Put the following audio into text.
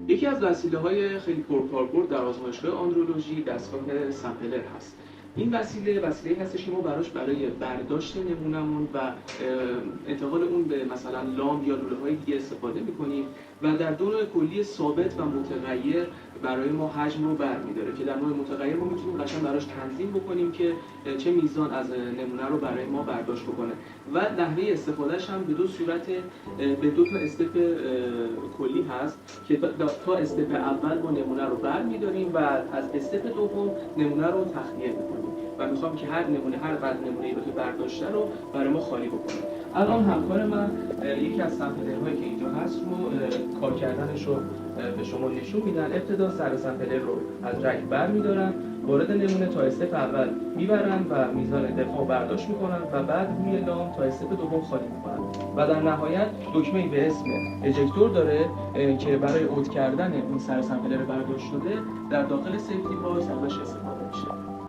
یکی از وسیله‌های خیلی پرکاربرد در آزمایشگاه آندرولوژی دستگاه سمپلر هست. این وسیله هستش که ما برای برداشت نمونه‌مون و انتقال اون به مثلا لامپ یا لوله‌های دیگه استفاده می‌کنیم و در دو نوع کلی ثابت و متغیر برای ما حجم رو برمی‌داره که در نوع متغیر ما می‌تونیم قشنگ براش تنظیم بکنیم که چه میزان از نمونه رو برای ما برداشت بکنه و نحوه استفادهش هم به دو صورت به دو تا استپ کلی هست که تا استپ اول ما نمونه رو برمی‌داریم و از استپ دوم نمونه رو تخلیه می‌کنیم و میخوام که هر نمونه‌ای رو که برداشته رو برای ما خالی بکنه. الان همکار من یکی از سمپلرهایی که اینجا هست رو کار کردنش رو به شما نشون میدن. ابتدا سر سمپلر رو از رگ برمی‌دارن، وارد نمونه تا استپ اول میبرن و میزان دفاع برداشت میکنن و بعد روی لام تا استپ دوم خالی میکنن و در نهایت دکمه‌ای به اسم اجکتور داره که برای اود کردن این سر سمپلر برداشت شده در داخل سیفتی باکس ازش استفاده میشه.